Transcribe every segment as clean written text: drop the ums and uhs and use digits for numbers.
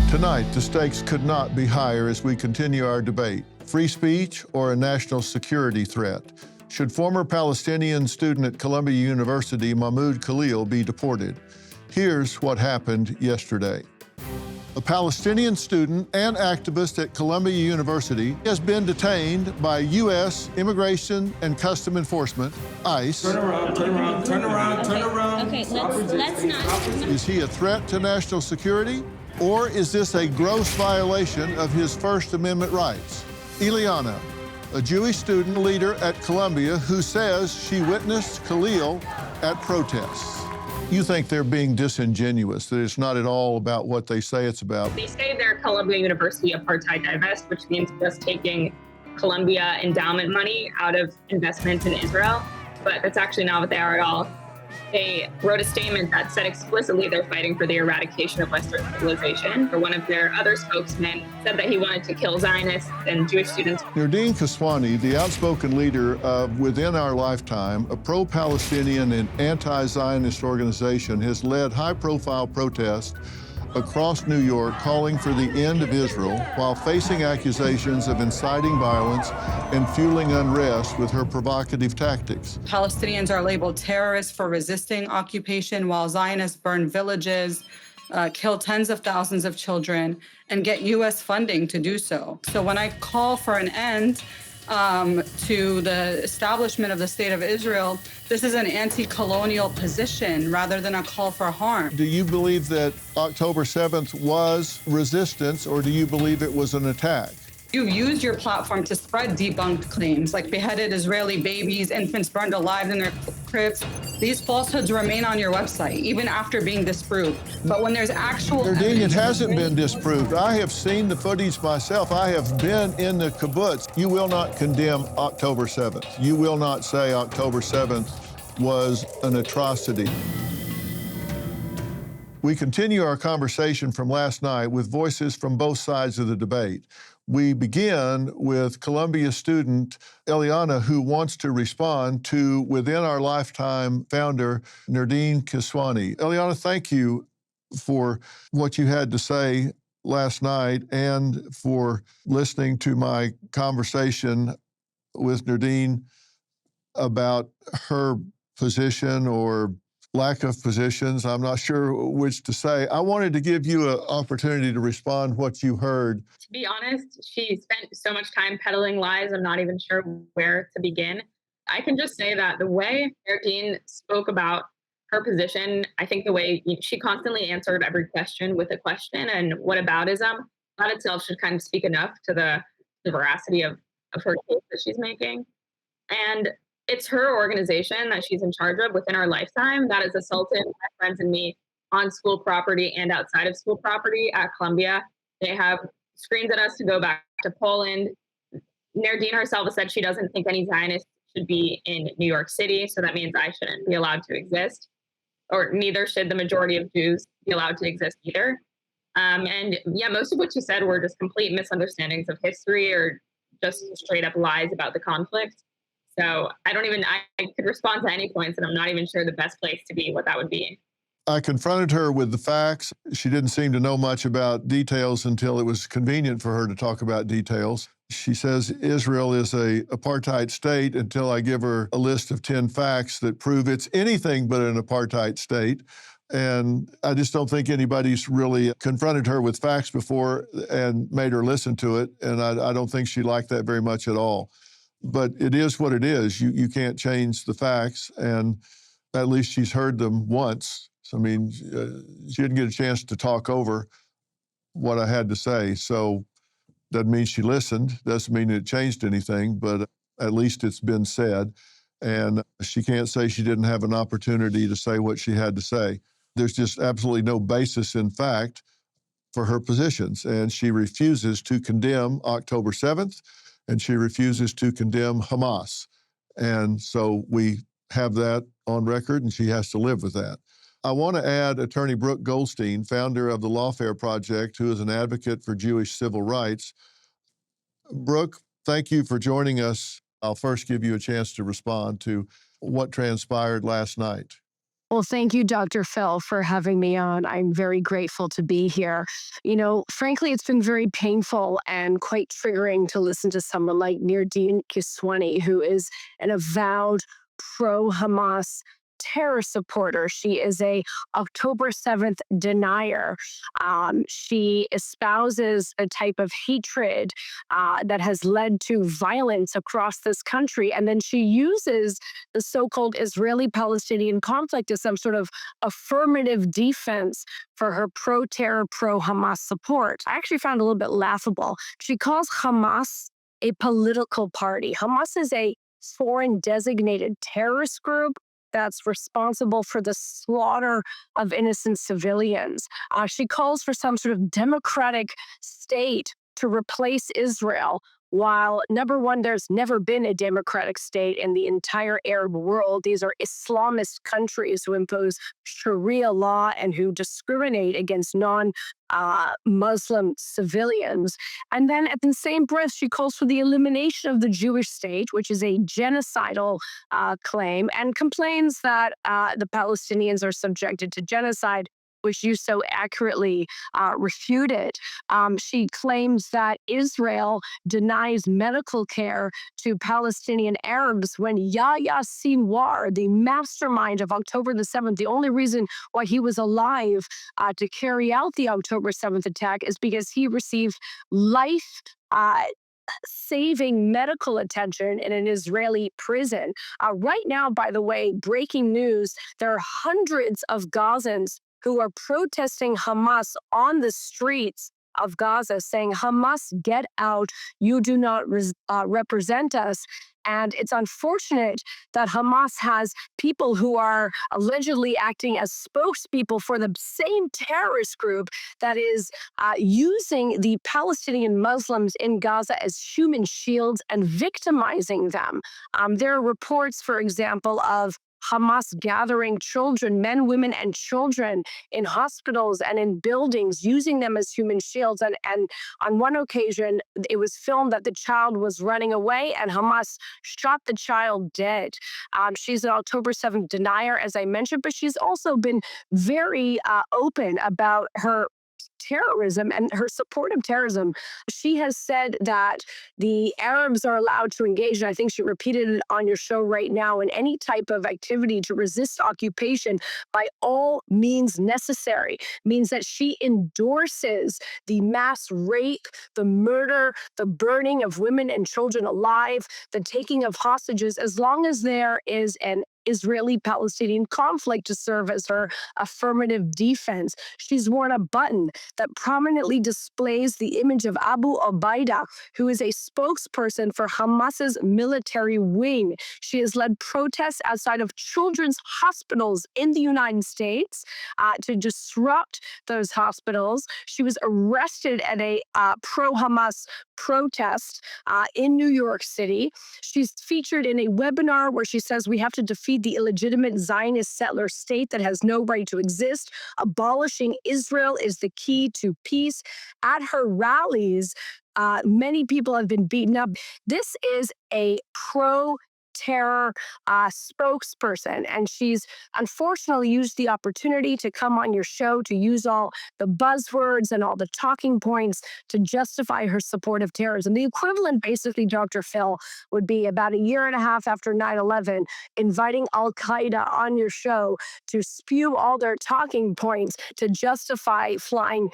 Tonight, the stakes could not be higher as we continue our debate. Free speech or a national security threat? Should former Palestinian student at Columbia University, Mahmoud Khalil, be deported? Here's what happened yesterday. A Palestinian student and activist at Columbia University has been detained by U.S. Immigration and Customs Enforcement, ICE. Turn around. Okay, let's not. Is he a threat to national security? Or is this a gross violation of his First Amendment rights? Eliana, a Jewish student leader at Columbia who says she witnessed Khalil at protests. You think they're being disingenuous, that it's not at all about what they say it's about. They say they're Columbia University apartheid divest, which means just taking Columbia endowment money out of investments in Israel, but that's actually not what they are at all. They wrote a statement that said explicitly they're fighting for the eradication of Western civilization. Or one of their other spokesmen said that he wanted to kill Zionists and Jewish students. Nardine Kaswani, the outspoken leader of Within Our Lifetime, a pro-Palestinian and anti-Zionist organization, has led high-profile protests across New York calling for the end of Israel while facing accusations of inciting violence and fueling unrest with her provocative tactics. Palestinians are labeled terrorists for resisting occupation while Zionists burn villages, kill tens of thousands of children, and get U.S. funding to do so. So when I call for an end to the establishment of the State of Israel, this is an anti-colonial position rather than a call for harm. Do you believe that October 7th was resistance, or do you believe it was an attack? You've used your platform to spread debunked claims like beheaded Israeli babies, infants burned alive in their cribs. These falsehoods remain on your website, even after being disproved. But when there's actual Nardine, it hasn't been disproved. I have seen the footage myself. I have been in the kibbutz. You will not condemn October 7th. You will not say October 7th was an atrocity. We continue our conversation from last night with voices from both sides of the debate. We begin with Columbia student Eliana, who wants to respond to Within Our Lifetime founder Nardine Kaswani. Eliana, thank you for what you had to say last night and for listening to my conversation with Nardine about her position or lack of positions. I'm not sure which to say. I wanted to give you an opportunity to respond what you heard. To be honest, she spent so much time peddling lies, I'm not even sure where to begin. I can just say that the way Nardine spoke about her position, I think the way she constantly answered every question with a question and whataboutism, that itself should kind of speak enough to the veracity of her case that she's making. And it's her organization that she's in charge of Within Our Lifetime that has assaulted my friends and me on school property and outside of school property at Columbia. They have screamed at us to go back to Poland. Nardine herself has said she doesn't think any Zionist should be in New York City, so that means I shouldn't be allowed to exist, or neither should the majority of Jews be allowed to exist either. And yeah, most of what she said were just complete misunderstandings of history or just straight up lies about the conflict. So I could respond to any points, and I'm not even sure the best place to be, what that would be. I confronted her with the facts. She didn't seem to know much about details until it was convenient for her to talk about details. She says Israel is an apartheid state until I give her a list of 10 facts that prove it's anything but an apartheid state. And I just don't think anybody's really confronted her with facts before and made her listen to it. And I don't think she liked that very much at all. But it is what it is. You can't change the facts, and at least she's heard them once. So, I mean, she didn't get a chance to talk over what I had to say. So doesn't mean she listened, doesn't mean it changed anything, but at least it's been said. And she can't say she didn't have an opportunity to say what she had to say. There's just absolutely no basis in fact for her positions. And she refuses to condemn October 7th. And she refuses to condemn Hamas. And so we have that on record, and she has to live with that. I want to add Attorney Brooke Goldstein, founder of the Lawfare Project, who is an advocate for Jewish civil rights. Brooke, thank you for joining us. I'll first give you a chance to respond to what transpired last night. Well, thank you, Dr. Phil, for having me on. I'm very grateful to be here. Frankly, it's been very painful and quite triggering to listen to someone like Nirdine Kiswani, who is an avowed pro-Hamas terror supporter. She is a October 7th denier. She espouses a type of hatred that has led to violence across this country. And then she uses the so-called Israeli-Palestinian conflict as some sort of affirmative defense for her pro-terror, pro-Hamas support. I actually found it a little bit laughable. She calls Hamas a political party. Hamas is a foreign designated terrorist group that's responsible for the slaughter of innocent civilians. She calls for some sort of democratic state to replace Israel, while number one, there's never been a democratic state in the entire Arab world. These are Islamist countries who impose Sharia law and who discriminate against non-Muslim civilians. And then at the same breath, she calls for the elimination of the Jewish state, which is a genocidal claim, and complains that the Palestinians are subjected to genocide, which you so accurately refuted. She claims that Israel denies medical care to Palestinian Arabs when Yahya Sinwar, the mastermind of October the 7th, the only reason why he was alive to carry out the October 7th attack is because he received life saving medical attention in an Israeli prison. Right now, by the way, breaking news, there are hundreds of Gazans who are protesting Hamas on the streets of Gaza, saying, Hamas, get out. You do not represent us. And it's unfortunate that Hamas has people who are allegedly acting as spokespeople for the same terrorist group that is using the Palestinian Muslims in Gaza as human shields and victimizing them. There are reports, for example, of Hamas gathering children, men, women, and children in hospitals and in buildings, using them as human shields. And on one occasion, it was filmed that the child was running away and Hamas shot the child dead. She's an October 7th denier, as I mentioned, but she's also been very open about her terrorism and her support of terrorism. She has said that the Arabs are allowed to engage, and I think she repeated it on your show right now, in any type of activity to resist occupation by all means necessary. Means that she endorses the mass rape, the murder, the burning of women and children alive, the taking of hostages, as long as there is an Israeli-Palestinian conflict to serve as her affirmative defense. She's worn a button that prominently displays the image of Abu Obaida, who is a spokesperson for Hamas's military wing. She has led protests outside of children's hospitals in the United States to disrupt those hospitals. She was arrested at a pro-Hamas protest in New York City. She's featured in a webinar where she says we have to defeat the illegitimate Zionist settler state that has no right to exist. Abolishing Israel is the key to peace. At her rallies, many people have been beaten up. This is a pro-terror spokesperson, and she's unfortunately used the opportunity to come on your show to use all the buzzwords and all the talking points to justify her support of terrorism. The equivalent, basically, Dr. Phil, would be about a year and a half after 9/11, inviting Al-Qaeda on your show to spew all their talking points to justify flying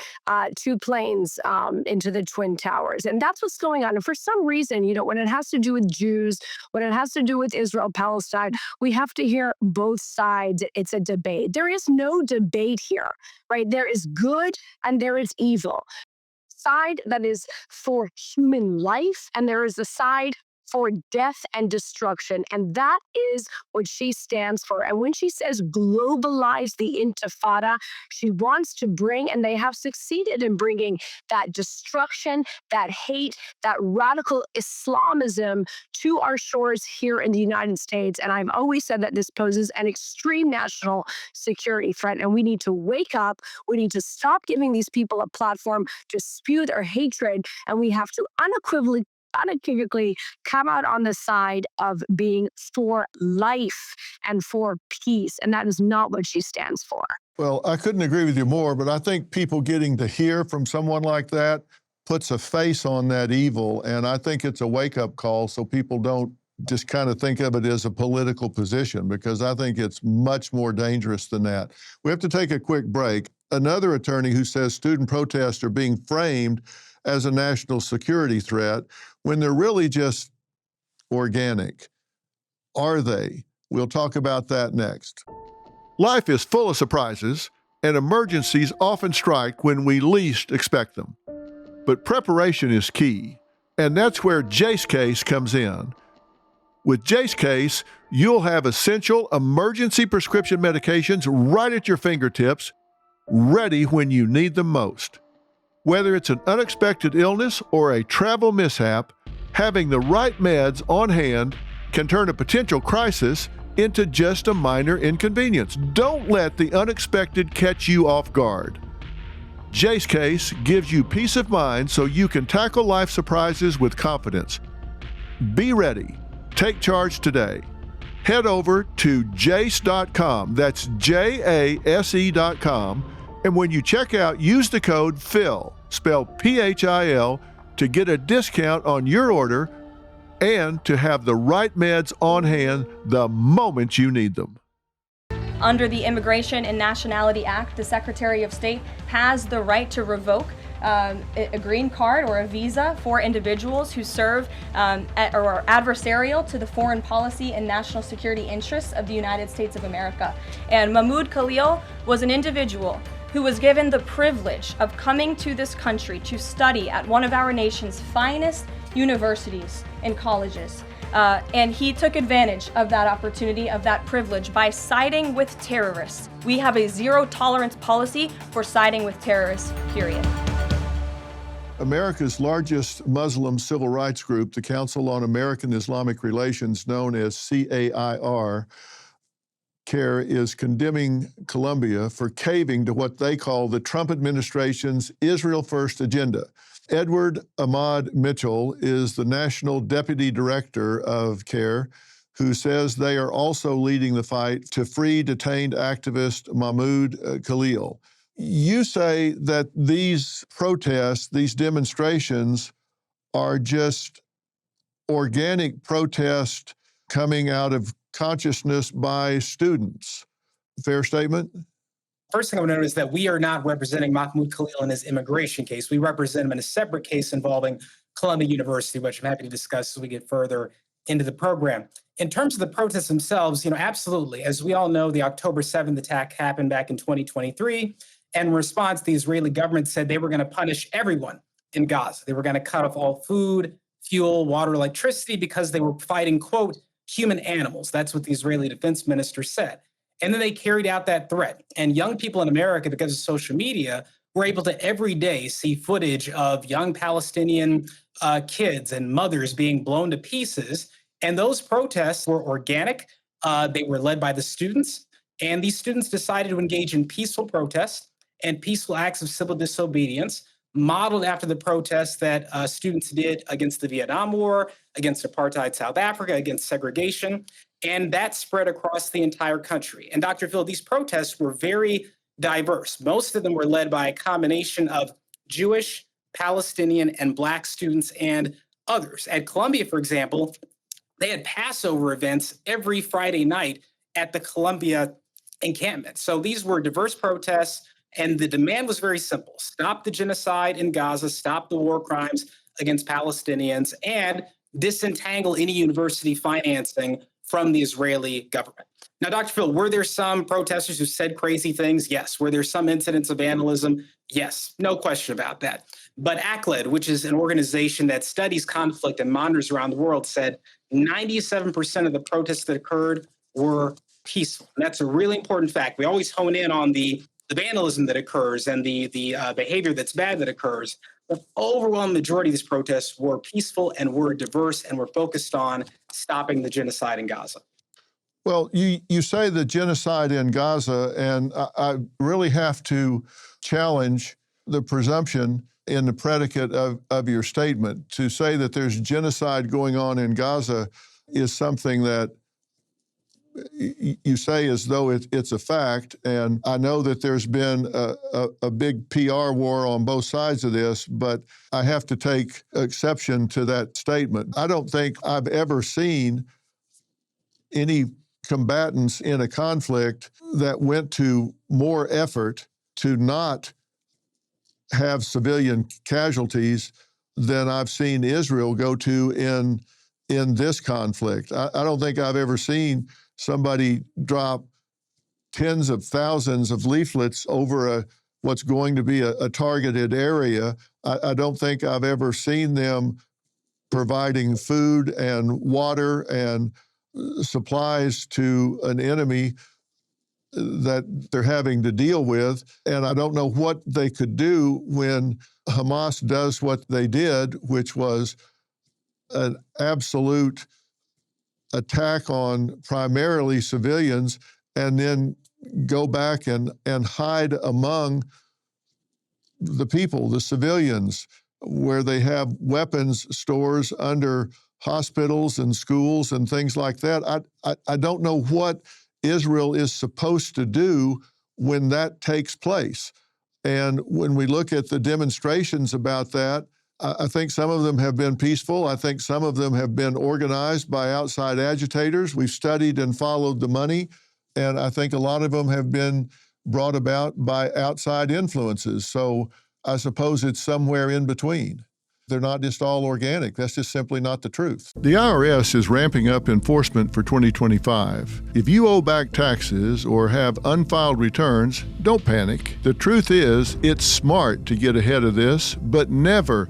two planes into the Twin Towers. And that's what's going on. And for some reason, when it has to do with Jews, when it has to do with Israel, Palestine, we have to hear both sides. It's a debate. There is no debate here, right? There is good and there is evil. Side that is for human life, and there is a side for death and destruction. And that is what she stands for. And when she says globalize the intifada, she wants to bring, and they have succeeded in bringing, that destruction, that hate, that radical Islamism to our shores here in the United States. And I've always said that this poses an extreme national security threat. And we need to wake up. We need to stop giving these people a platform to spew their hatred. And we have to unequivocally unequivocally come out on the side of being for life and for peace. And that is not what she stands for. Well, I couldn't agree with you more, but I think people getting to hear from someone like that puts a face on that evil. And I think it's a wake-up call so people don't just kind of think of it as a political position, because I think it's much more dangerous than that. We have to take a quick break. Another attorney who says student protests are being framed as a national security threat when they're really just organic. Are they? We'll talk about that next. Life is full of surprises, and emergencies often strike when we least expect them. But preparation is key, and that's where Jace Case comes in. With Jace Case, you'll have essential emergency prescription medications right at your fingertips, ready when you need them most. Whether it's an unexpected illness or a travel mishap, having the right meds on hand can turn a potential crisis into just a minor inconvenience. Don't let the unexpected catch you off guard. Jace Case gives you peace of mind so you can tackle life surprises with confidence. Be ready. Take charge today. Head over to jace.com. That's JASE.com. And when you check out, use the code PHIL, spelled PHIL, to get a discount on your order and to have the right meds on hand the moment you need them. Under the Immigration and Nationality Act, the Secretary of State has the right to revoke a green card or a visa for individuals who serve or are adversarial to the foreign policy and national security interests of the United States of America. And Mahmoud Khalil was an individual who was given the privilege of coming to this country to study at one of our nation's finest universities and colleges. And he took advantage of that opportunity, of that privilege, by siding with terrorists. We have a zero tolerance policy for siding with terrorists, period. America's largest Muslim civil rights group, the Council on American Islamic Relations, known as CAIR, is condemning Colombia for caving to what they call the Trump administration's Israel First agenda. Edward Ahmed Mitchell is the National Deputy Director of CAIR, who says they are also leading the fight to free detained activist Mahmoud Khalil. You say that these protests, these demonstrations, are just organic protest coming out of consciousness by students. Fair statement? First thing I want to note is that we are not representing Mahmoud Khalil in his immigration case. We represent him in a separate case involving Columbia University, which I'm happy to discuss as we get further into the program. In terms of the protests themselves, absolutely. As we all know, the October 7th attack happened back in 2023. And in response, the Israeli government said they were going to punish everyone in Gaza. They were going to cut off all food, fuel, water, electricity, because they were fighting, quote, human animals. That's what the Israeli defense minister said. And then they carried out that threat. And young people in America, because of social media, were able to every day see footage of young Palestinian kids and mothers being blown to pieces. And those protests were organic. They were led by the students. And these students decided to engage in peaceful protests and peaceful acts of civil disobedience, modeled after the protests that students did against the Vietnam War, against apartheid South Africa, against segregation. And that spread across the entire country. And Dr. Phil, these protests were very diverse. Most of them were led by a combination of Jewish, Palestinian, and Black students and others. At Columbia, for example, they had Passover events every Friday night at the Columbia encampment. So these were diverse protests, and the demand was very simple. Stop the genocide in Gaza, stop the war crimes against Palestinians, and disentangle any university financing from the Israeli government. Now, Dr. Phil, were there some protesters who said crazy things? Yes. Were there some incidents of vandalism? Yes. No question about that. But ACLED, which is an organization that studies conflict and monitors around the world, said 97% of the protests that occurred were peaceful. And that's a really important fact. We always hone in on the vandalism that occurs and the behavior that's bad that occurs. The overwhelming majority of these protests were peaceful and were diverse and were focused on stopping the genocide in Gaza. Well, you say the genocide in Gaza, and I really have to challenge the presumption in the predicate of your statement. To say that there's genocide going on in Gaza is something that you say as though it's a fact. And I know that there's been a big PR war on both sides of this, but I have to take exception to that statement. I don't think I've ever seen any combatants in a conflict that went to more effort to not have civilian casualties than I've seen Israel go to in this conflict. I don't think I've ever seen somebody drop tens of thousands of leaflets over what's going to be a targeted area. I don't think I've ever seen them providing food and water and supplies to an enemy that they're having to deal with. And I don't know what they could do when Hamas does what they did, which was an absolute attack on primarily civilians, and then go back and hide among the people, the civilians, where they have weapons stores under hospitals and schools and things like that. I don't know what Israel is supposed to do when that takes place. And when we look at the demonstrations about that, I think some of them have been peaceful. I think some of them have been organized by outside agitators. We've studied and followed the money, and I think a lot of them have been brought about by outside influences. So I suppose it's somewhere in between. They're not just all organic. That's just simply not the truth. The IRS is ramping up enforcement for 2025. If you owe back taxes or have unfiled returns, don't panic. The truth is, it's smart to get ahead of this, but never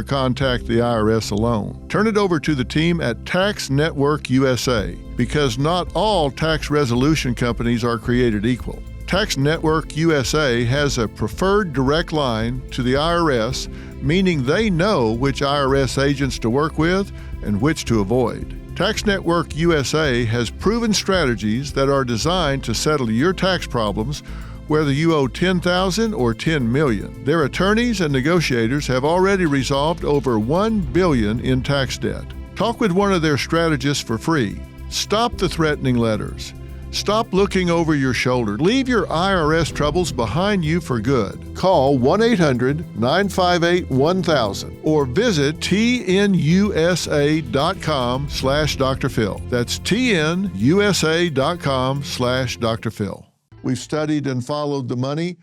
contact the IRS alone. Turn it over to the team at Tax Network USA, because not all tax resolution companies are created equal. Tax Network USA has a preferred direct line to the IRS, meaning they know which IRS agents to work with and which to avoid. Tax Network USA has proven strategies that are designed to settle your tax problems, whether you owe $10,000 or $10 million. Their attorneys and negotiators have already resolved over $1 billion in tax debt. Talk with one of their strategists for free. Stop the threatening letters. Stop looking over your shoulder. Leave your IRS troubles behind you for good. Call 1-800-958-1000 or visit tnusa.com/Dr. Phil. That's tnusa.com/Dr. Phil. We've studied and followed the money,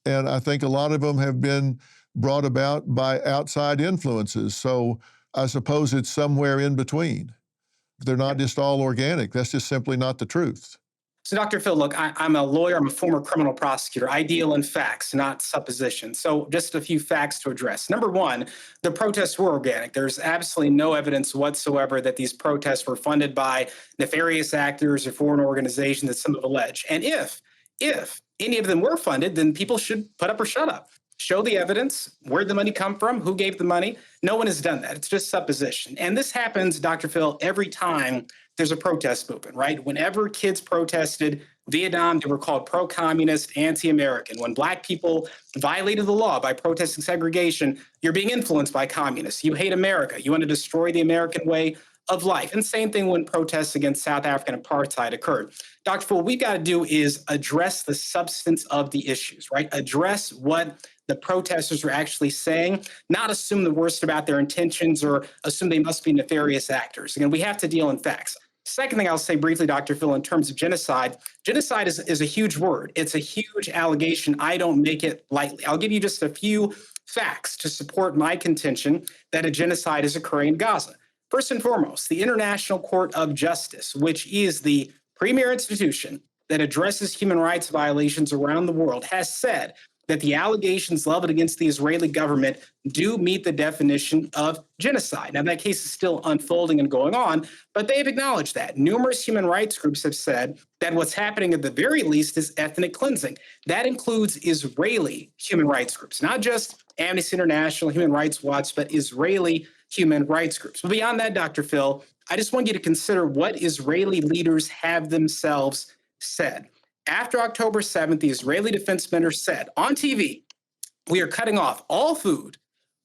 and I think a lot of them have been brought about by outside influences. So I suppose it's somewhere in between. They're not just all organic. That's just simply not the truth. So, Dr. Phil, look, I'm a lawyer. I'm a former criminal prosecutor. I deal in facts, not suppositions. So just a few facts to address. Number one, the protests were organic. There's absolutely no evidence whatsoever that these protests were funded by nefarious actors or foreign organizations that some have alleged. And if any of them were funded, then people should put up or shut up. Show the evidence. Where'd the money come from? Who gave the money? No one has done that. It's just supposition. And this happens, Dr. Phil, every time there's a protest movement, right? Whenever kids protested Vietnam, they were called pro-communist, anti-American. When Black people violated the law by protesting segregation, you're being influenced by communists. You hate America. You want to destroy the American way of life. And same thing when protests against South African apartheid occurred. Dr. Phil, what we've got to do is address the substance of the issues, right? Address what the protesters are actually saying, not assume the worst about their intentions or assume they must be nefarious actors. Again, we have to deal in facts. Second thing I'll say briefly, Dr. Phil, in terms of genocide is a huge word. It's a huge allegation. I don't make it lightly. I'll give you just a few facts to support my contention that a genocide is occurring in Gaza. First and foremost, the International Court of Justice, which is the premier institution that addresses human rights violations around the world, has said that the allegations leveled against the Israeli government do meet the definition of genocide. Now, that case is still unfolding and going on, but they've acknowledged that. Numerous human rights groups have said that what's happening at the very least is ethnic cleansing. That includes Israeli human rights groups, not just Amnesty International, Human Rights Watch, but Israeli human rights groups. But beyond that, Dr. Phil, I just want you to consider what Israeli leaders have themselves said. After October 7th, the Israeli defense minister said on TV, We are cutting off all food,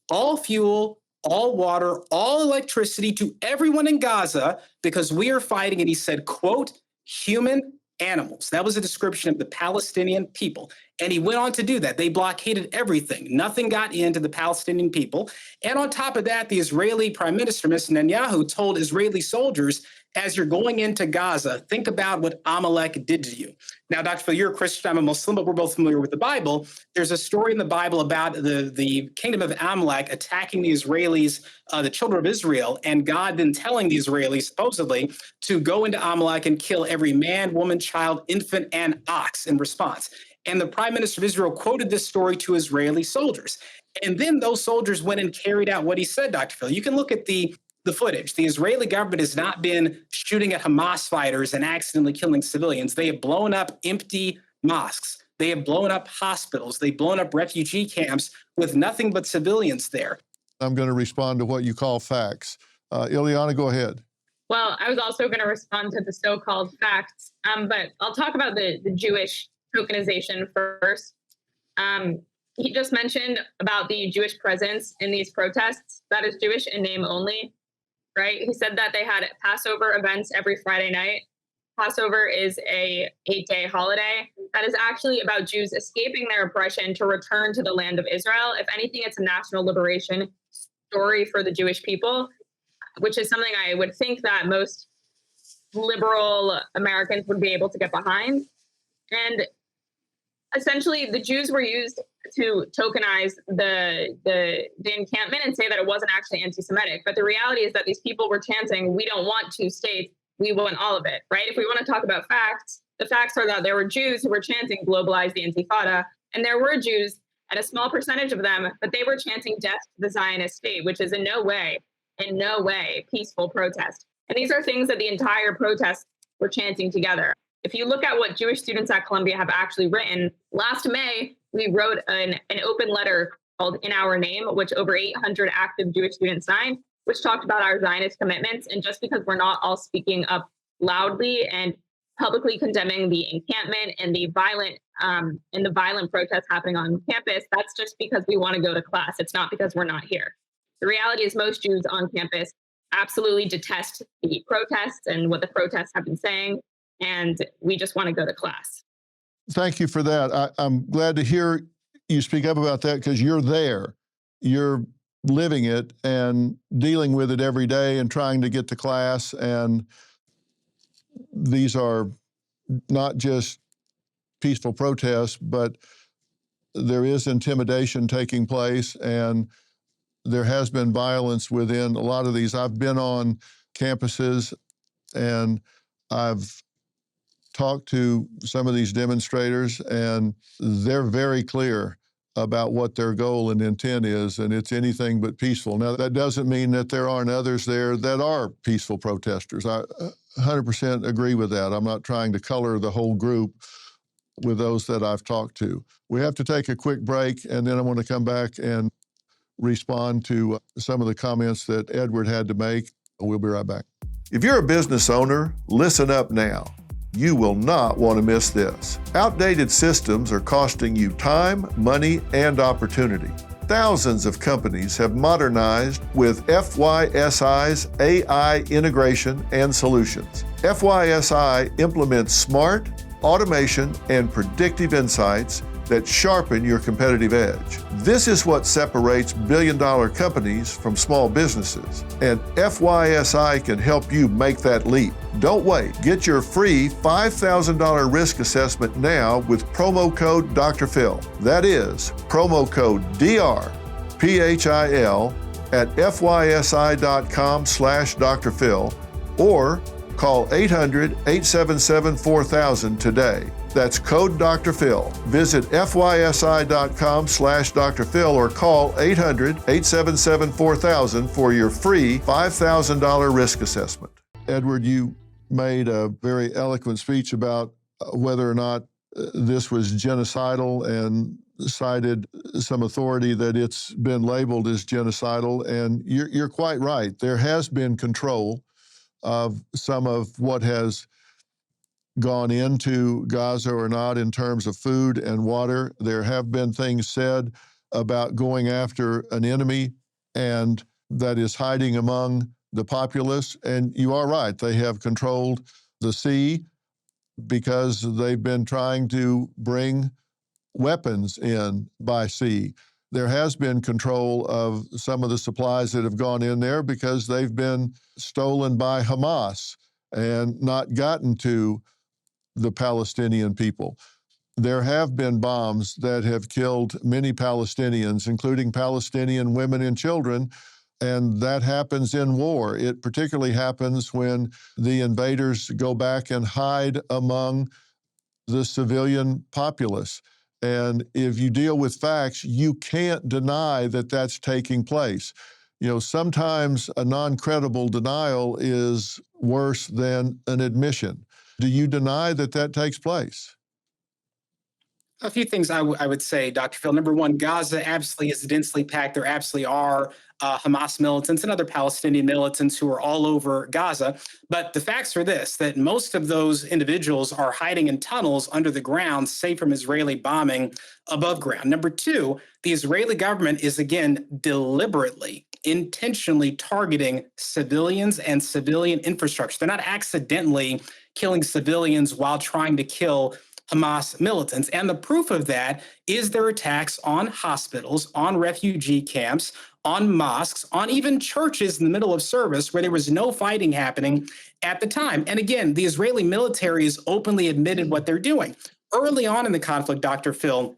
all fuel, all water, all electricity to everyone in Gaza because we are fighting, and he said, quote, human animals. That was a description of the Palestinian people. And he went on to do that. They blockaded everything. Nothing got into the Palestinian people. And on top of that, the Israeli Prime Minister, Mr. Netanyahu, told Israeli soldiers, as you're going into Gaza, think about what Amalek did to you. Now, Dr. Phil, you're a Christian, I'm a Muslim, but we're both familiar with the Bible. There's a story in the Bible about the kingdom of Amalek attacking the Israelis, the children of Israel, and God then telling the Israelis, supposedly, to go into Amalek and kill every man, woman, child, infant, and ox in response. And the Prime Minister of Israel quoted this story to Israeli soldiers. And then those soldiers went and carried out what he said, Dr. Phil. You can look at the footage. The Israeli government has not been shooting at Hamas fighters and accidentally killing civilians. They have blown up empty mosques. They have blown up hospitals. They've blown up refugee camps with nothing but civilians there. I'm going to respond to what you call facts. Eliana, go ahead. Well, I was also going to respond to the so-called facts, but I'll talk about the Jewish tokenization first. He just mentioned about the Jewish presence in these protests. That is Jewish in name only, right? He said that they had Passover events every Friday night. Passover is a 8-day holiday that is actually about Jews escaping their oppression to return to the land of Israel. If anything, it's a national liberation story for the Jewish people, which is something I would think that most liberal Americans would be able to get behind. And essentially, the Jews were used to tokenize the encampment and say that it wasn't actually anti-Semitic. But the reality is that these people were chanting, we don't want two states, we want all of it, right? If we want to talk about facts, the facts are that there were Jews who were chanting globalize the Intifada, and there were Jews, and a small percentage of them, but they were chanting death to the Zionist state, which is in no way, peaceful protest. And these are things that the entire protest were chanting together. If you look at what Jewish students at Columbia have actually written, last May, we wrote an open letter called In Our Name, which over 800 active Jewish students signed, which talked about our Zionist commitments. And just because we're not all speaking up loudly and publicly condemning the encampment and the violent protests happening on campus, that's just because we want to go to class. It's not because we're not here. The reality is most Jews on campus absolutely detest the protests and what the protests have been saying, and we just want to go to class. Thank you for that. I'm glad to hear you speak up about that because you're there. You're living it and dealing with it every day and trying to get to class. And these are not just peaceful protests, but there is intimidation taking place, and there has been violence within a lot of these. I've been on campuses and I've talked to some of these demonstrators, and they're very clear about what their goal and intent is, and it's anything but peaceful. Now, that doesn't mean that there aren't others there that are peaceful protesters. I 100% agree with that. I'm not trying to color the whole group with those that I've talked to. We have to take a quick break, and then I want to come back and respond to some of the comments that Edward had to make. We'll be right back. If you're a business owner, listen up now. You will not want to miss this. Outdated systems are costing you time, money, and opportunity. Thousands of companies have modernized with FYSI's AI integration and solutions. FYSI implements smart, automation, and predictive insights that sharpen your competitive edge. This is what separates billion-dollar companies from small businesses, and FYSI can help you make that leap. Don't wait. Get your free $5,000 risk assessment now with promo code Dr. Phil. That is promo code DRPHIL at fysi.com/Dr. Phil or call 800-877-4000 today. That's code Dr. Phil. Visit fysi.com/Dr. Phil or call 800-877-4000 for your free $5,000 risk assessment. Edward, you made a very eloquent speech about whether or not this was genocidal and cited some authority that it's been labeled as genocidal. And you're quite right. There has been control of some of what has gone into Gaza or not in terms of food and water. There have been things said about going after an enemy and that is hiding among the populace. And you are right, they have controlled the sea because they've been trying to bring weapons in by sea. There has been control of some of the supplies that have gone in there because they've been stolen by Hamas and not gotten to the Palestinian people. There have been bombs that have killed many Palestinians, including Palestinian women and children, and that happens in war. It particularly happens when the invaders go back and hide among the civilian populace. And if you deal with facts, you can't deny that that's taking place. You know, sometimes a non-credible denial is worse than an admission. Do you deny that that takes place? A few things I would say, Dr. Phil. Number one, Gaza absolutely is densely packed. There absolutely are Hamas militants and other Palestinian militants who are all over Gaza. But the facts are this, that most of those individuals are hiding in tunnels under the ground, safe from Israeli bombing above ground. Number two, the Israeli government is, again, deliberately, intentionally targeting civilians and civilian infrastructure. They're not accidentally killing civilians while trying to kill Hamas militants. And the proof of that is their attacks on hospitals, on refugee camps, on mosques, on even churches in the middle of service where there was no fighting happening at the time. And again, the Israeli military has openly admitted what they're doing. Early on in the conflict, Dr. Phil,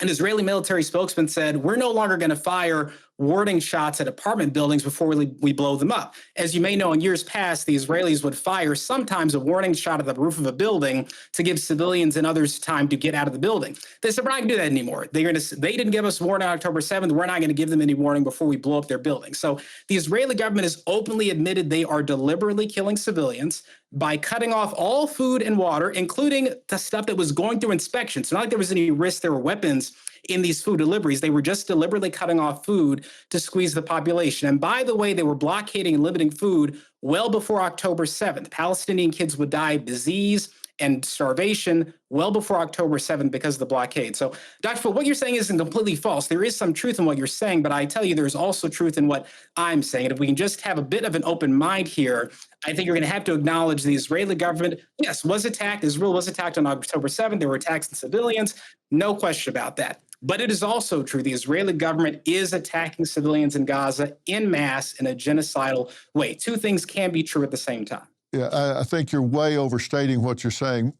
an Israeli military spokesman said, we're no longer going to fire warning shots at apartment buildings before we blow them up. As you may know, in years past, the Israelis would fire sometimes a warning shot at the roof of a building to give civilians and others time to get out of the building. They said, we're not going to do that anymore. They didn't give us warning on October 7th. We're not going to give them any warning before we blow up their building. So the Israeli government has openly admitted they are deliberately killing civilians by cutting off all food and water, including the stuff that was going through inspection. So not like there was any risk there were weapons in these food deliveries. They were just deliberately cutting off food to squeeze the population. And by the way, they were blockading and limiting food well before October 7th. Palestinian kids would die of disease and starvation well before October 7th because of the blockade. So, Dr. Phil, what you're saying isn't completely false. There is some truth in what you're saying, but I tell you, there's also truth in what I'm saying. And if we can just have a bit of an open mind here, I think you're going to have to acknowledge the Israeli government, yes, was attacked. Israel was attacked on October 7th. There were attacks on civilians. No question about that. But it is also true the Israeli government is attacking civilians in Gaza en masse in a genocidal way. Two things can be true at the same time. Yeah, I think you're way overstating what you're saying.